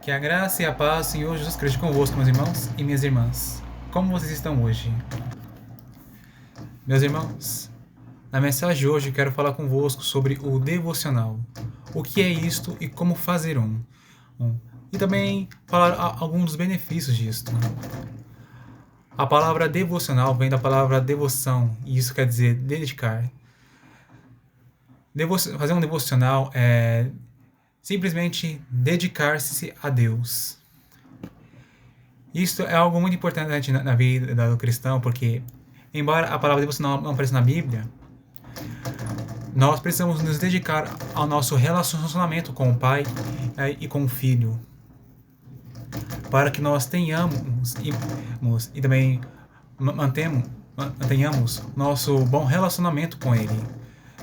Que a graça e a paz do Senhor Jesus Cristo convosco, meus irmãos e minhas irmãs. Como vocês estão hoje? Meus irmãos, na mensagem de hoje quero falar convosco sobre o devocional. O que é isto e como fazer um. E também falar alguns dos benefícios disto. A palavra devocional vem da palavra devoção, e isso quer dizer dedicar. Fazer um devocional é simplesmente dedicar-se a Deus. Isso é algo muito importante na vida do cristão, porque, embora a palavra devocional não apareça na Bíblia, nós precisamos nos dedicar ao nosso relacionamento com o Pai e com o Filho, para que nós tenhamos e também mantenhamos nosso bom relacionamento com Ele,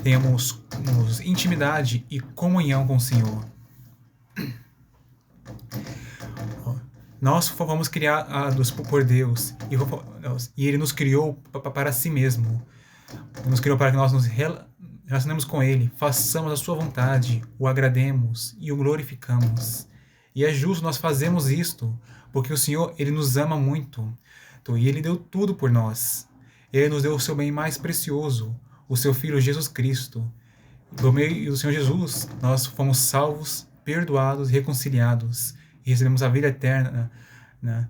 tenhamos intimidade e comunhão com o Senhor. Nós fomos criados por Deus e Ele nos criou para si mesmo. Ele nos criou para que nós nos relacionemos com Ele, façamos a Sua vontade, o agrademos e o glorificamos. E é justo nós fazermos isto, porque o Senhor, Ele nos ama muito. E Ele deu tudo por nós. Ele nos deu o seu bem mais precioso, o seu Filho Jesus Cristo. Por meio do Senhor Jesus, nós fomos salvos, perdoados e reconciliados. E recebemos a vida eterna, né?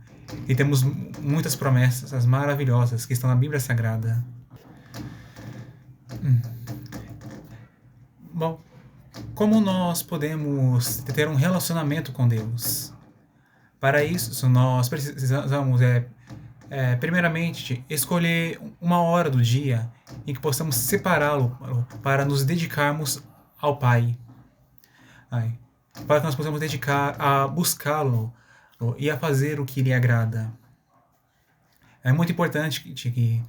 E temos muitas promessas maravilhosas que estão na Bíblia Sagrada. Bom, como nós podemos ter um relacionamento com Deus? Para isso, nós precisamos, primeiramente, escolher uma hora do dia em que possamos separá-lo para nos dedicarmos ao Pai. Para que nós possamos dedicar a buscá-lo e a fazer o que lhe agrada. É muito importante que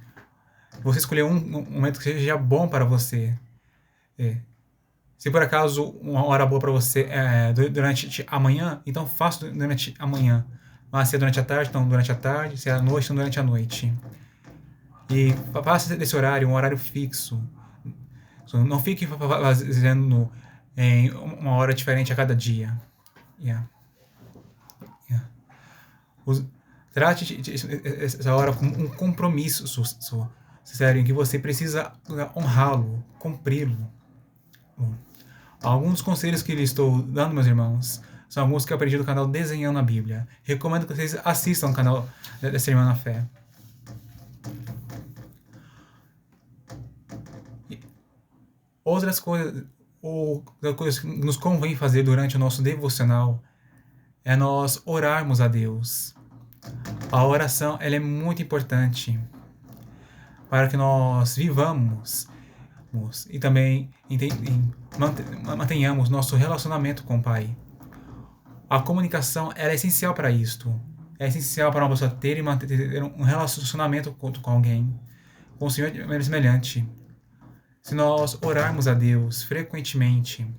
você escolher um momento que seja bom para você. Se por acaso uma hora boa para você é durante a manhã, então faça durante a manhã. Mas se é durante a tarde, então durante a tarde. Se é à noite, então durante a noite. E faça desse horário um horário fixo. Não fique fazendo em uma hora diferente a cada dia. Trate essa hora como um compromisso sério, em que você precisa honrá-lo, cumpri-lo. Alguns conselhos que lhe estou dando, meus irmãos, são alguns que eu aprendi do canal Desenhando a Bíblia. Recomendo que vocês assistam o canal dessa irmã na fé. Outras coisas que nos convém fazer durante o nosso devocional é nós orarmos a Deus. A oração, ela é muito importante para que nós vivamos e também mantenhamos nosso relacionamento com o Pai. A comunicação, ela é essencial para isto. É essencial para uma pessoa ter e manter um relacionamento com alguém, com o Senhor de maneira semelhante. Se nós orarmos a Deus frequentemente,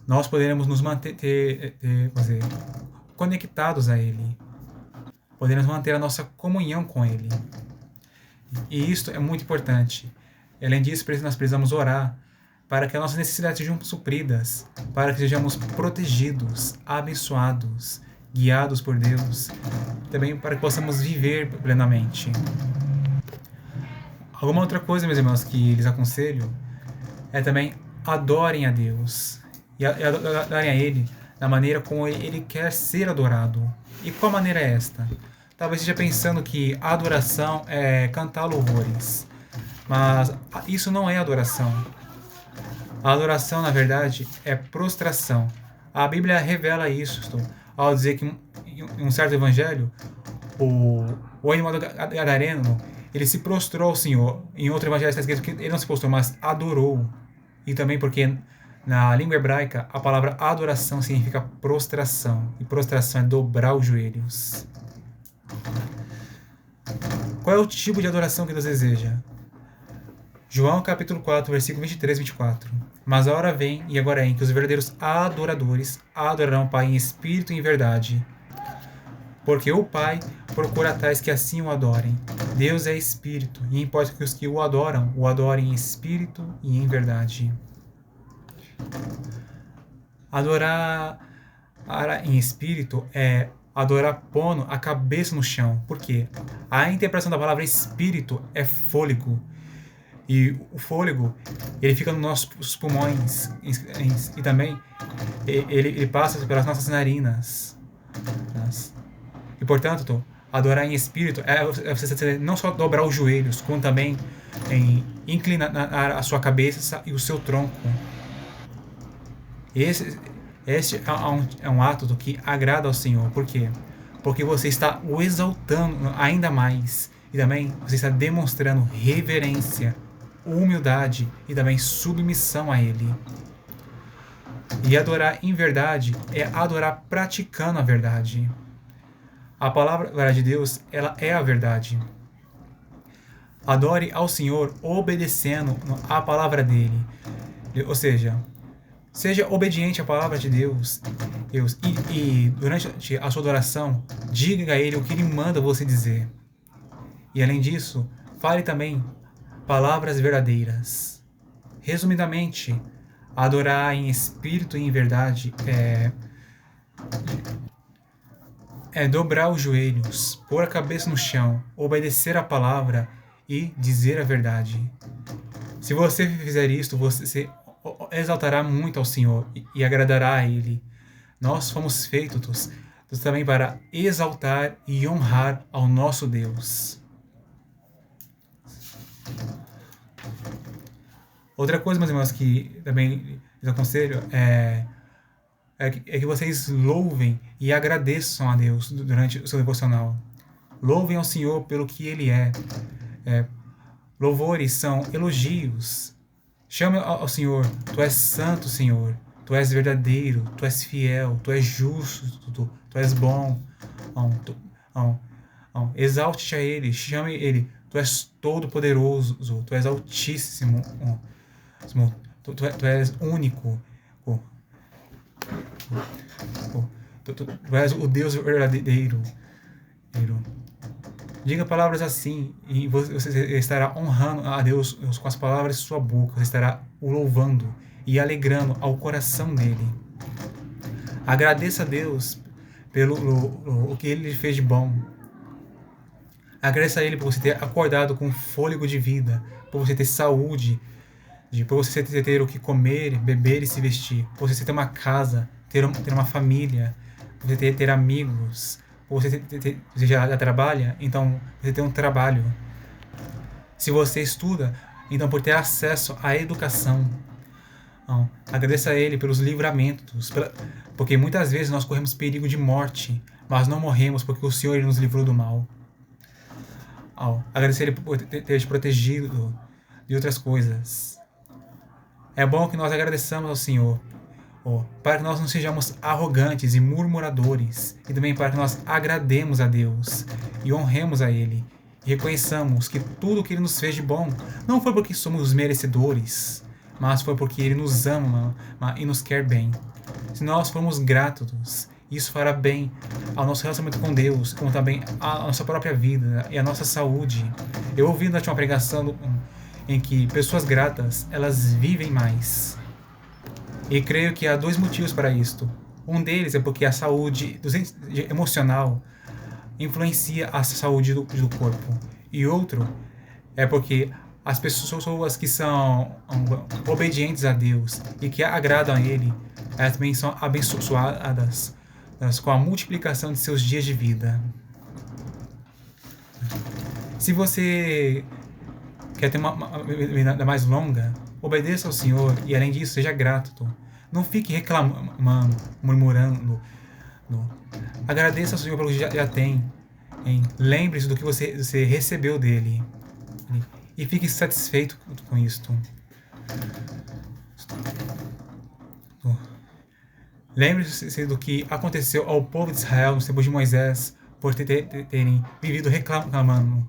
nós poderemos nos manter conectados a Ele. Poderemos manter a nossa comunhão com Ele. E isto é muito importante. Além disso, nós precisamos orar para que as nossas necessidades sejam supridas, para que sejamos protegidos, abençoados, guiados por Deus, também para que possamos viver plenamente. Alguma outra coisa, meus irmãos, que lhes aconselho é também adorem a Deus e adorem a Ele da maneira como Ele quer ser adorado. E qual maneira é esta? Talvez esteja pensando que a adoração é cantar louvores, mas isso não é adoração. A adoração, na verdade, é prostração. A Bíblia revela isso ao dizer que em um certo evangelho, o animal gadareno, ele se prostrou ao Senhor. Em outro evangelho está escrito que ele não se prostrou, mas adorou. E também porque na língua hebraica a palavra adoração significa prostração. E prostração é dobrar os joelhos. Qual é o tipo de adoração que Deus deseja? João capítulo 4, versículo 23 e 24. Mas a hora vem, e agora é, em que os verdadeiros adoradores adorarão o Pai em espírito e em verdade. Porque o Pai procura tais que assim o adorem. Deus é espírito, e importa que os que o adorem em espírito e em verdade. Adorar em espírito é adorar pondo a cabeça no chão. Por quê? A interpretação da palavra espírito é fôlego. E o fôlego, ele fica nos nossos pulmões e também ele passa pelas nossas narinas. E, portanto, adorar em espírito é você não só dobrar os joelhos, como também inclinar a sua cabeça e o seu tronco. Este é um ato que agrada ao Senhor. Por quê? Porque você está o exaltando ainda mais. E também você está demonstrando reverência, humildade e também submissão a Ele. E adorar em verdade é adorar praticando a verdade. A palavra de Deus, ela é a verdade. Adore ao Senhor obedecendo à palavra dele. Ou seja, seja obediente à palavra de Deus. E durante a sua adoração, diga a Ele o que Ele manda você dizer. E além disso, fale também palavras verdadeiras. Resumidamente, adorar em espírito e em verdade é dobrar os joelhos, pôr a cabeça no chão, obedecer a palavra e dizer a verdade. Se você fizer isto, você exaltará muito ao Senhor e agradará a Ele. Nós fomos feitos também para exaltar e honrar ao nosso Deus. Outra coisa, meus irmãos, que também lhes aconselho é que vocês louvem e agradeçam a Deus durante o seu devocional. Louvem ao Senhor pelo que Ele é. Louvores são elogios. Chame ao Senhor, Tu és santo, Senhor. Tu és verdadeiro, Tu és fiel, Tu és justo, Tu és bom. Exalte a Ele, chame Ele. Tu és todo-poderoso, Tu és altíssimo, Tu és único. Tu és o Deus verdadeiro. Diga palavras assim e você estará honrando a Deus com as palavras de sua boca. Você estará o louvando e alegrando ao coração dele. Agradeça a Deus pelo o que Ele fez de bom. Agradeça a Ele por você ter acordado com fôlego de vida, por você ter saúde, por você ter o que comer, beber e se vestir, por você ter uma casa, ter uma família, por você ter amigos, por você já trabalha, então você tem um trabalho. Se você estuda, então por ter acesso à educação. Agradeça a Ele pelos livramentos, porque muitas vezes nós corremos perigo de morte, mas não morremos porque o Senhor nos livrou do mal. Agradecer a Ele por ter te protegido de outras coisas. É bom que nós agradeçamos ao Senhor, para que nós não sejamos arrogantes e murmuradores, e também para que nós agrademos a Deus e honremos a Ele, e reconheçamos que tudo o que Ele nos fez de bom não foi porque somos os merecedores, mas foi porque Ele nos ama e nos quer bem. Se nós formos gratos, isso fará bem ao nosso relacionamento com Deus, como também à nossa própria vida e à nossa saúde. Eu ouvi na última pregação em que pessoas gratas, elas vivem mais. E creio que há dois motivos para isto. Um deles é porque a saúde emocional influencia a saúde do corpo. E outro é porque as pessoas que são obedientes a Deus e que agradam a Ele, elas também são abençoadas com a multiplicação de seus dias de vida. Se você quer ter uma vida mais longa, obedeça ao Senhor e, além disso, seja grato. Não fique reclamando, murmurando. Agradeça ao Senhor pelo que já tem. Lembre-se do que você recebeu dele. E fique satisfeito com isto. Lembre-se do que aconteceu ao povo de Israel nos tempos de Moisés, por terem vivido reclamando,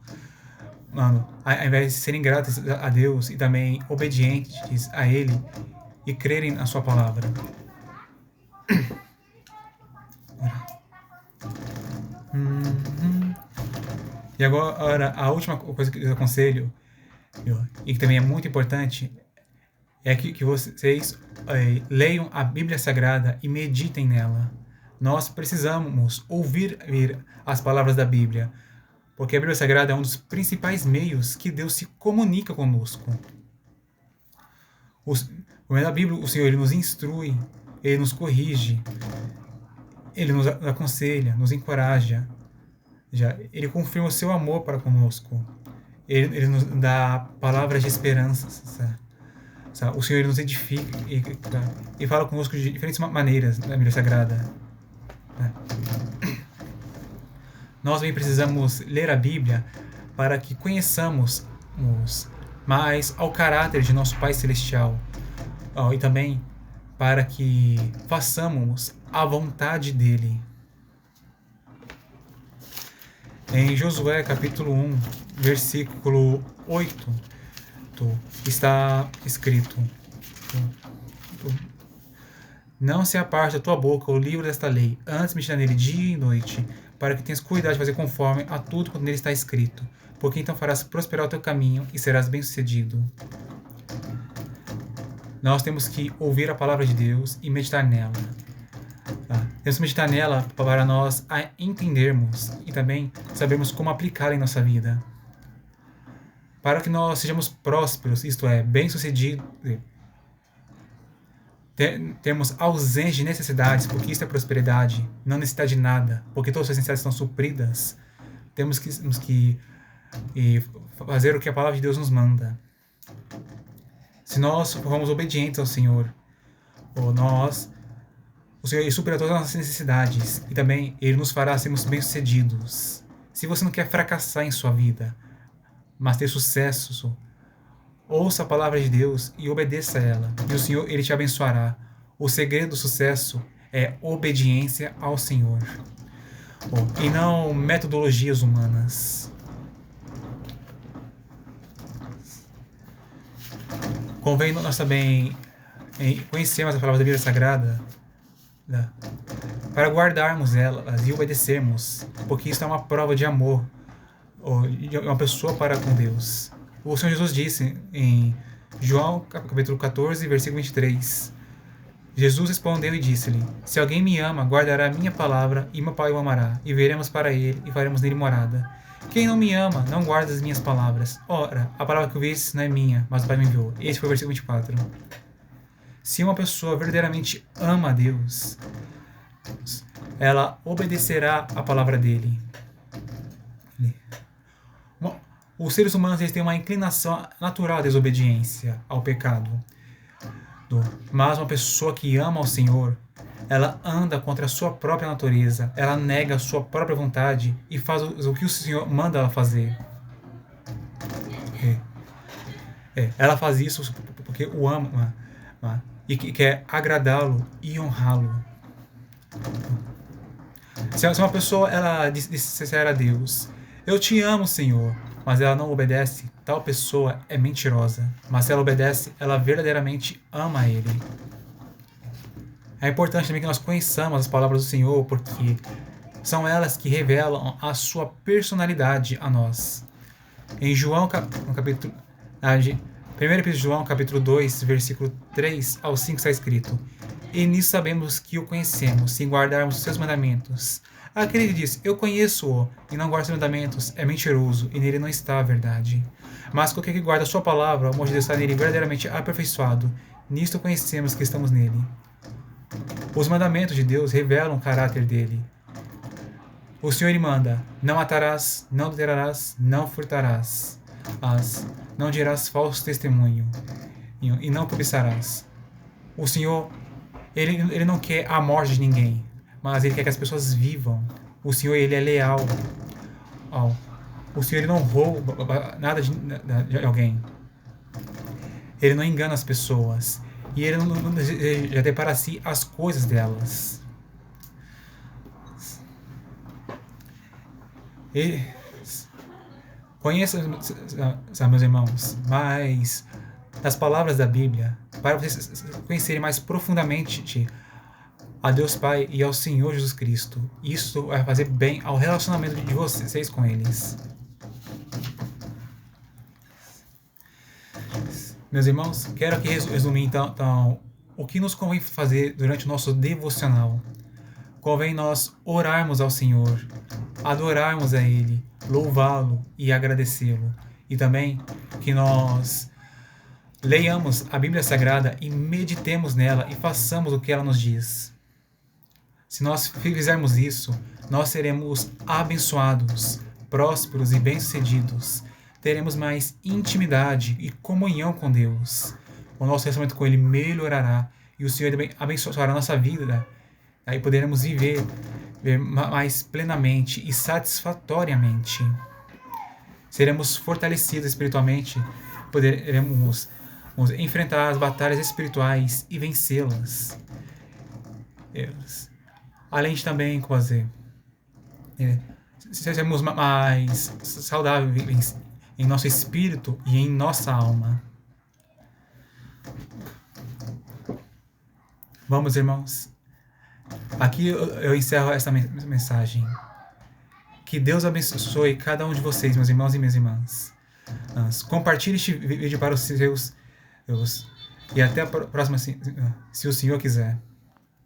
ao invés de serem gratos a Deus e também obedientes a Ele e crerem na sua palavra. E agora, a última coisa que eu aconselho, e que também é muito importante, é que vocês leiam a Bíblia Sagrada e meditem nela. Nós precisamos ouvir as palavras da Bíblia, porque a Bíblia Sagrada é um dos principais meios que Deus se comunica conosco. Na Bíblia, o Senhor ele nos instrui, Ele nos corrige, Ele nos aconselha, nos encoraja. Ele confirma o seu amor para conosco. Ele nos dá palavras de esperança. O Senhor ele nos edifica e fala conosco de diferentes maneiras na Bíblia Sagrada. Nós também precisamos ler a Bíblia para que conheçamos mais ao caráter de nosso Pai Celestial, e também para que façamos a vontade dEle. Em Josué capítulo 1, versículo 8, está escrito: não se aparte da tua boca o livro desta lei, antes medita nele dia e noite, para que tenhas cuidado de fazer conforme a tudo quanto nele está escrito, porque então farás prosperar o teu caminho e serás bem-sucedido. Nós temos que ouvir a palavra de Deus e meditar nela. Temos que meditar nela para nós entendermos e também sabermos como aplicá-la em nossa vida. Para que nós sejamos prósperos, isto é, bem-sucedidos, temos ausência de necessidades, porque isso é prosperidade, não necessidade de nada, porque todas as necessidades estão supridas. Temos que fazer o que a palavra de Deus nos manda. Se nós formos obedientes ao Senhor, o Senhor supera todas as nossas necessidades e também Ele nos fará sermos bem-sucedidos. Se você não quer fracassar em sua vida, mas ter sucesso, ouça a palavra de Deus e obedeça a ela, e o Senhor Ele te abençoará. O segredo do sucesso é obediência ao Senhor, e não metodologias humanas. Convém nós também conhecermos a palavra da Bíblia Sagrada, para guardarmos elas e obedecermos, porque isso é uma prova de amor de uma pessoa para com Deus. O Senhor Jesus disse em João capítulo 14, versículo 23, Jesus respondeu e disse-lhe: se alguém me ama, guardará a minha palavra, e meu Pai o amará, e veremos para ele, e faremos nele morada. Quem não me ama, não guarda as minhas palavras. Ora, a palavra que eu disse não é minha, mas o Pai me enviou. Esse foi o versículo 24. Se uma pessoa verdadeiramente ama a Deus, ela obedecerá a palavra dele. Os seres humanos eles têm uma inclinação natural à desobediência, ao pecado. Mas uma pessoa que ama ao Senhor, ela anda contra a sua própria natureza, ela nega a sua própria vontade e faz o que o Senhor manda ela fazer. Ela faz isso porque o ama e quer agradá-lo e honrá-lo. Se uma pessoa ela disser a Deus: eu te amo, Senhor, mas ela não obedece, tal pessoa é mentirosa. Mas se ela obedece, ela verdadeiramente ama Ele. É importante também que nós conheçamos as palavras do Senhor, porque são elas que revelam a sua personalidade a nós. Em João, no capítulo... Primeiro epístola de João, capítulo 2, versículo 3 ao 5, está escrito: e nisso sabemos que o conhecemos, se guardarmos os seus mandamentos. Aquele que diz: eu conheço-o, e não guarda os seus mandamentos, é mentiroso, e nele não está a verdade. Mas qualquer que guarda a sua palavra, o amor de Deus está nele verdadeiramente aperfeiçoado. Nisto conhecemos que estamos nele. Os mandamentos de Deus revelam o caráter dele. O Senhor ele manda: não matarás, não adulterarás, não furtarás, não dirás falso testemunho, e não cobiçarás. O Senhor, ele não quer a morte de ninguém, mas Ele quer que as pessoas vivam. O Senhor, Ele é leal. O Senhor, Ele não rouba nada de alguém. Ele não engana as pessoas. E Ele não já tem para si as coisas delas. Conheça, meus irmãos, mais das palavras da Bíblia, para vocês conhecerem mais profundamente a Deus Pai e ao Senhor Jesus Cristo. Isso vai fazer bem ao relacionamento de vocês com eles. Meus irmãos, quero aqui resumir então o que nos convém fazer durante o nosso devocional. Convém nós orarmos ao Senhor, adorarmos a Ele, louvá-lo e agradecê-lo. E também que nós leiamos a Bíblia Sagrada e meditemos nela e façamos o que ela nos diz. Se nós fizermos isso, nós seremos abençoados, prósperos e bem-sucedidos. Teremos mais intimidade e comunhão com Deus. O nosso relacionamento com Ele melhorará e o Senhor também abençoará a nossa vida. Aí poderemos viver mais plenamente e satisfatoriamente. Seremos fortalecidos espiritualmente, poderemos enfrentar as batalhas espirituais e vencê-las. Além de também, como dizer, seremos mais saudáveis em nosso espírito e em nossa alma. Vamos, irmãos. Aqui eu encerro essa mensagem. Que Deus abençoe cada um de vocês, meus irmãos e minhas irmãs. Compartilhe este vídeo para os seus. E até a próxima, se o Senhor quiser.